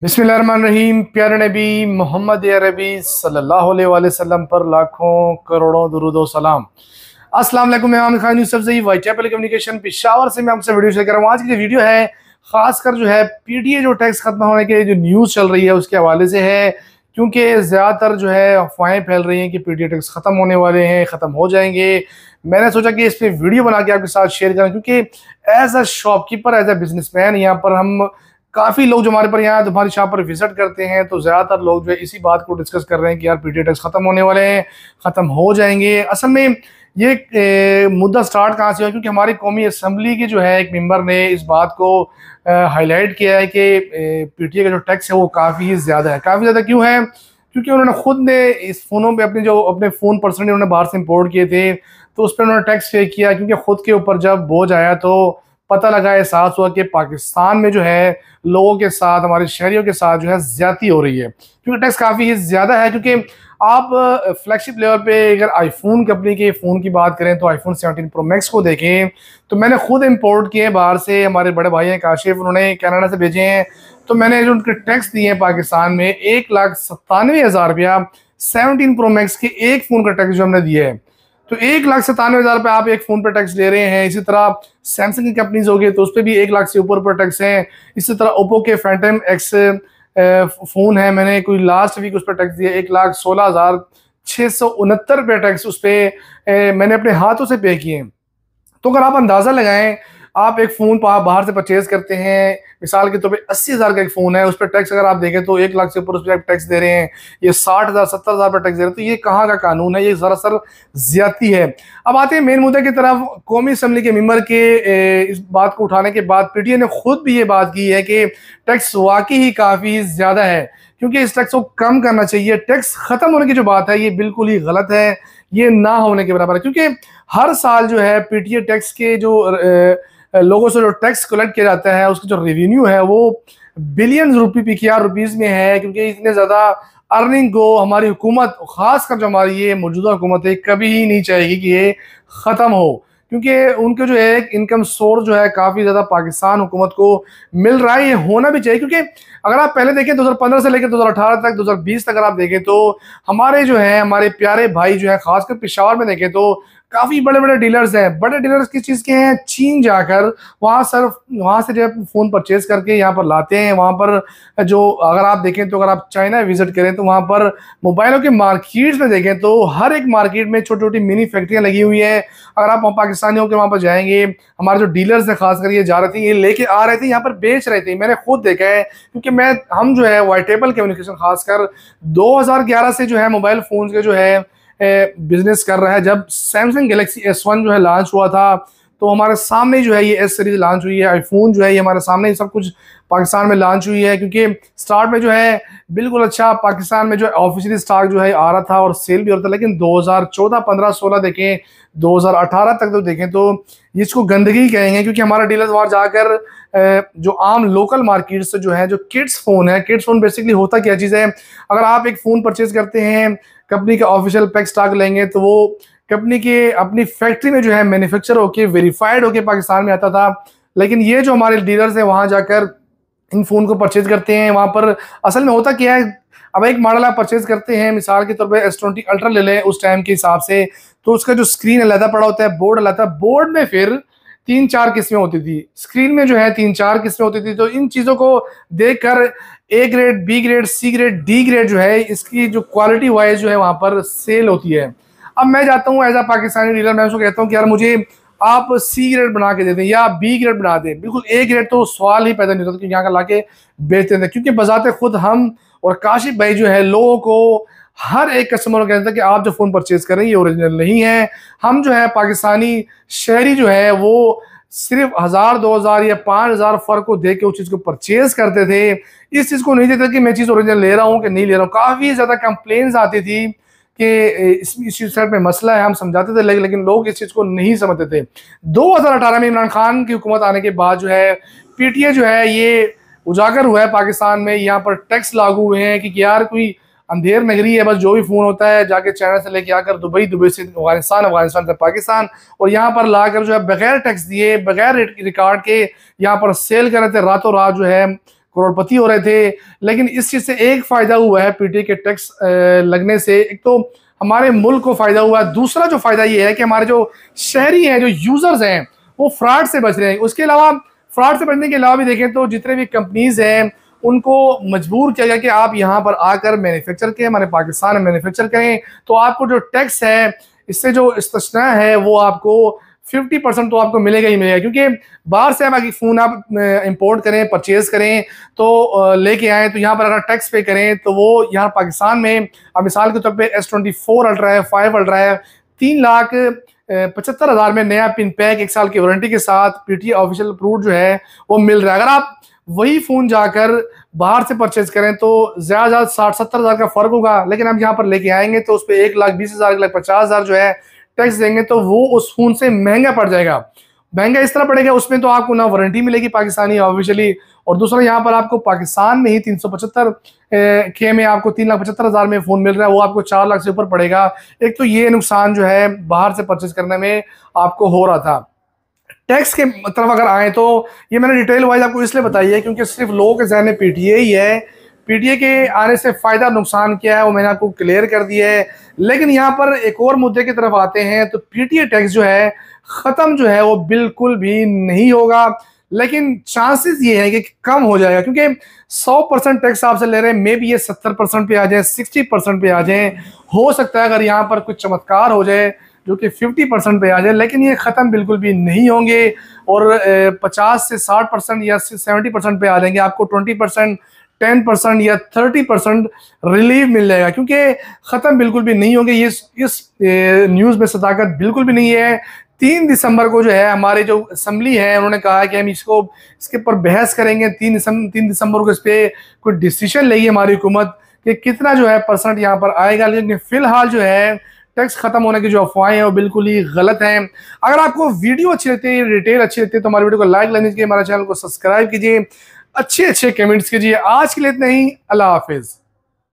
बिस्मिल्लाहिर्रहमानिर्रहीम। प्यारे नबी मोहम्मद अरबी सल्लल्लाहु अलैहि वसल्लम पर लाखों करोड़ों दुरूद सलाम। अस्सलाम वालेकुम। मैं आमिर खान यूसुफ ज़ई वाइटएपल कम्युनिकेशन पेशावर से मैं आपसे वीडियो शेयर कर रहा हूँ। आज की जो वीडियो है खासकर जो है पीटीए जो टैक्स खत्म होने के जो न्यूज़ चल रही है उसके हवाले से है, क्योंकि ज़्यादातर जो है अफवाहें फैल रही हैं कि पीटीए टैक्स ख़त्म होने वाले हैं, ख़त्म हो जाएंगे। मैंने सोचा कि इस पर वीडियो बना के आपके साथ शेयर करें, क्योंकि as a shopkeeper, as a businessman यहाँ पर हम काफ़ी लोग जो हमारे पर यहाँ हमारी शॉप पर विजिट करते हैं तो ज़्यादातर लोग जो है इसी बात को डिस्कस कर रहे हैं कि यार पीटीए टैक्स ख़त्म होने वाले हैं, ख़त्म हो जाएंगे। असल में ये मुद्दा स्टार्ट कहाँ से हुआ, क्योंकि हमारी कौमी असम्बली के जो है एक मेंबर ने इस बात को हाईलाइट किया है कि पीटीए का जो टैक्स है वो काफ़ी ज़्यादा है। काफ़ी ज़्यादा क्यों है? क्योंकि उन्होंने खुद ने इस फ़ोनों पे अपने फ़ोन पर्सनली उन्होंने बाहर से इम्पोर्ट किए थे, तो उस पर उन्होंने टैक्स पे किया, क्योंकि खुद के ऊपर जब बोझ आया तो पता लगा, एहसास हुआ कि पाकिस्तान में जो है लोगों के साथ, हमारे शहरियों के साथ जो है ज्यादती हो रही है, क्योंकि टैक्स काफ़ी ज़्यादा है। क्योंकि आप फ्लैगशिप लेवल पे अगर आईफोन कंपनी के फ़ोन की बात करें तो आईफोन 17 प्रो मैक्स को देखें तो मैंने खुद इंपोर्ट किए हैं बाहर से। हमारे बड़े भाई हैं काशिफ, उन्होंने कनाडा से भेजे हैं, तो मैंने जो उनके टैक्स दिए हैं पाकिस्तान में 1,97,000 रुपया 17 प्रो मैक्स के एक फ़ोन का टैक्स जो हमने दिया है। तो 1,97,000 रुपये आप एक फ़ोन पर टैक्स ले रहे हैं। इसी तरह सैमसंग की कंपनीज हो गई तो उस पर भी 1 लाख से ऊपर टैक्स है। इसी तरह ओप्पो के फैंटम एक्स फ़ोन है, मैंने कोई लास्ट वीक उस पर टैक्स दिया 1,16,669 रुपये टैक्स उस पर मैंने अपने हाथों से पे किए। तो अगर आप अंदाज़ा लगाएं, आप एक फ़ोन बाहर से परचेज करते हैं, मिसाल के तौर पे 80,000 का एक फ़ोन है, उस पर टैक्स अगर आप देखें तो 1 लाख से ऊपर उस पर टैक्स दे रहे हैं, ये 60,000 70,000 पर टैक्स दे रहे हैं। तो ये कहाँ का कानून है? ये सरासर ज्यादती है। अब आते हैं मेन मुद्दे की तरफ। कौमी असम्बली के मेंबर के इस बात को उठाने के बाद पीटीए ने खुद भी ये बात की है कि टैक्स वाकई ही काफ़ी ज़्यादा है, क्योंकि इस टैक्स को कम करना चाहिए। टैक्स ख़त्म होने की जो बात है ये बिल्कुल ही गलत है, ये ना होने के बराबर है। क्योंकि हर साल जो है पीटीए टैक्स के जो लोगों से जो टैक्स कलेक्ट किया जाता है उसका जो रेवेन्यू है वो बिलियन पीकेआर रुपीज़ में है, क्योंकि इतने ज़्यादा अर्निंग को हमारी हुकूमत, खासकर जो हमारी ये मौजूदा हुकूमत है, कभी ही नहीं चाहेगी कि ये ख़त्म हो, क्योंकि उनके जो है इनकम सोर्स जो है काफ़ी ज़्यादा पाकिस्तान हुकूमत को मिल रहा है। ये होना भी चाहिए, क्योंकि अगर आप पहले देखें 2015 से लेकर 2018 तक, 2020 तक अगर आप देखें तो हमारे जो है हमारे प्यारे भाई जो है खासकर पेशावर में देखें तो काफ़ी बड़े बड़े डीलर्स हैं। बड़े डीलर्स किस चीज़ के हैं? चीन जाकर वहाँ से जो है फ़ोन परचेज करके यहाँ पर लाते हैं। वहाँ पर जो अगर आप देखें तो अगर आप चाइना विजिट करें तो वहाँ पर मोबाइलों के मार्केट्स में देखें तो हर एक मार्केट में छोटी छोटी मिनी फैक्ट्रियाँ लगी हुई हैं। अगर आप पाकिस्तानी होकर वहाँ पर जाएंगे, हमारे जो डीलर्स हैं खासकर ये जा रहे थे, ये लेके आ रहे थे, यहाँ पर बेच रहे थे। मैंने खुद देखा है, क्योंकि हम जो है वाइटेबल कम्युनिकेशन खासकर 2011 से जो है मोबाइल फ़ोन के जो है बिजनेस कर रहा है। जब सैमसंग गैलेक्सी S1 जो है लॉन्च हुआ था तो हमारे सामने जो है ये S सीरीज लॉन्च हुई है, आईफोन जो है ये हमारे सामने ही सब कुछ पाकिस्तान में लॉन्च हुई है। क्योंकि स्टार्ट में जो है बिल्कुल अच्छा पाकिस्तान में जो है ऑफिशियली स्टॉक जो है आ रहा था और सेल भी हो रहा था, लेकिन 2014, 15, 16 देखें, 2018 तक तो देखें तो इसको गंदगी कहेंगे, क्योंकि हमारा डीलर्स वहाँ जाकर जो आम लोकल मार्केट से जो है जो किड्स फ़ोन है, किड्स फ़ोन बेसिकली होता क्या चीज़ है? अगर आप एक फ़ोन परचेज करते हैं, कंपनी का ऑफिशियल पैक स्टॉक लेंगे तो वो कंपनी के अपनी फैक्ट्री में जो है मैन्युफैक्चर होके वेरीफाइड होके पाकिस्तान में आता था। लेकिन ये जो हमारे डीलर्स हैं वहाँ जाकर इन फ़ोन को परचेज करते हैं। वहाँ पर असल में होता क्या है, अब एक मॉडल आप परचेज करते हैं, मिसाल के तौर पे S20 अल्ट्रा ले लें उस टाइम के हिसाब से, तो उसका जो स्क्रीन अलहदा पड़ा होता है, बोर्ड अलहदा, बोर्ड में फिर 3-4 किस्में होती थी, स्क्रीन में जो है 3-4 किस्में होती थी। तो इन चीज़ों को देखकर A grade, B grade, C grade, D grade जो है इसकी जो क्वालिटी वाइज जो है वहाँ पर सेल होती है। अब मैं जाता हूँ एज अ पाकिस्तानी डीलर, मैं उसको कहता हूँ कि यार मुझे आप C ग्रेड बना के दे दें या B ग्रेड बना दें। बिल्कुल A ग्रेड तो सवाल ही पैदा नहीं होता, क्योंकि यहाँ का ला के बेचते थे। क्योंकि बजाते खुद हम और काशिफ भाई जो है लोगों को, हर एक कस्टमर को कहते हैं कि आप जो फ़ोन परचेज कर रहे हैं ये ओरिजिनल नहीं है। हम जो है पाकिस्तानी शहरी जो है वो सिर्फ 1,000, 2,000 या 5,000 फ़र्क को देख के उस चीज़ को परचेज करते थे। इस चीज़ को नहीं देते कि मैं चीज़ ओरिजिनल ले रहा हूँ कि नहीं ले रहा हूँ। काफ़ी ज़्यादा कंप्लेंट्स आती थी कि इस चीज़ में मसला है, हम समझाते थे लेकिन लोग इस चीज़ को नहीं समझते थे। 2018 में इमरान खान की हुकूमत आने के बाद जो है पीटीए जो है ये उजागर हुआ है पाकिस्तान में। यहाँ पर टैक्स लागू हुए हैं कि यार कोई अंधेर नगरी है, बस जो भी फ़ोन होता है जाके चाइना से लेके आकर दुबई, दुबई से अफगानिस्तान, अफगानिस्तान से पाकिस्तान, और यहाँ पर लाकर जो है बगैर टैक्स दिए, बगैर रिकॉर्ड के यहाँ पर सेल कर रहे थे। रातों रात जो है करोड़पति हो रहे थे। लेकिन इस चीज़ से एक फ़ायदा हुआ है पीटीए के टैक्स लगने से, एक तो हमारे मुल्क को फ़ायदा हुआ है, दूसरा जो फ़ायदा ये है कि हमारे जो शहरी हैं, जो यूज़र्स हैं, वो फ्रॉड से बच रहे हैं। उसके अलावा फ्रॉड से बचने के अलावा भी देखें तो जितने भी कंपनीज़ हैं उनको मजबूर किया गया कि आप यहाँ पर आकर मैन्युफैक्चर करें, हमारे पाकिस्तान में मैन्युफैक्चर करें, तो आपको जो टैक्स है इससे जो इस्तिस्ना है वो आपको 50% तो आपको मिलेगा ही मिलेगा। क्योंकि बाहर से अगर फ़ोन आप इंपोर्ट करें, परचेज करें, तो लेके आएँ, तो यहाँ पर अगर टैक्स पे करें तो वो यहाँ पाकिस्तान में अब मिसाल के तौर पे S24 अल्ट्रा है, 5 अल्ट्रा है, 3,75,000 में नया पिन पैक 1 साल की वारंटी के साथ पीटीए ऑफिशियल अप्रूव्ड जो है वो मिल रहा है। अगर आप वही फ़ोन जाकर बाहर से परचेज करें तो ज़्यादा 60-70 हज़ार का फ़र्क होगा, लेकिन हम यहाँ पर लेके आएंगे तो उस पर 1,20,000, 1,50,000 जो है टैक्स देंगे, तो वो उस फ़ोन से महंगा पड़ जाएगा। महंगा इस तरह पड़ेगा, उसमें तो आपको ना वारंटी मिलेगी पाकिस्तानी ऑफिशियली, और दूसरा यहाँ पर आपको पाकिस्तान में ही 375 के में आपको 3,75,000 में फ़ोन मिल रहा है, वो आपको 4 लाख से ऊपर पड़ेगा। एक तो ये नुकसान जो है बाहर से परचेज करने में आपको हो रहा था। टैक्स के तरफ अगर आए तो ये मैंने डिटेल वाइज आपको इसलिए बताई है क्योंकि सिर्फ लोगों के जहन में पीटीए ही है। पीटीए के आने से फ़ायदा नुकसान क्या है वो मैंने आपको क्लियर कर दिया है। लेकिन यहाँ पर एक और मुद्दे की तरफ आते हैं तो पीटीए टैक्स जो है ख़त्म जो है वो बिल्कुल भी नहीं होगा, लेकिन चांसेस ये है कि कम हो जाएगा, क्योंकि 100% टैक्स आपसे ले रहे हैं, मे बी ये 70% पे आ जाए, 60% पे आ जाए। हो सकता है अगर यहाँ पर कुछ चमत्कार हो जाए जो कि 50% पे आ जाए, लेकिन ये ख़त्म बिल्कुल भी नहीं होंगे और 50 से 60% या 70% पे आ जाएंगे। आपको 20%, 10% या 30% रिलीफ मिल जाएगा, क्योंकि ख़त्म बिल्कुल भी नहीं होंगे। ये इस न्यूज़ में सदाकत बिल्कुल भी नहीं है। 3 दिसंबर को जो है हमारे जो असम्बली है उन्होंने कहा है कि हम इसके ऊपर बहस करेंगे। 3 दिसंबर को इस पर कोई डिसीजन लेगी हमारी हुकूमत कि कितना जो है परसेंट यहाँ पर आएगा। लेकिन फ़िलहाल जो है टैक्स खत्म होने की जो अफवाहें हैं वो बिल्कुल ही गलत हैं। अगर आपको वीडियो अच्छी लगती है, डिटेल अच्छी लगती है, तो हमारे वीडियो को लाइक करने कीजिए, हमारे चैनल को सब्सक्राइब कीजिए, अच्छे अच्छे कमेंट्स कीजिए। आज के लिए इतना ही, अल्लाह हाफिज़।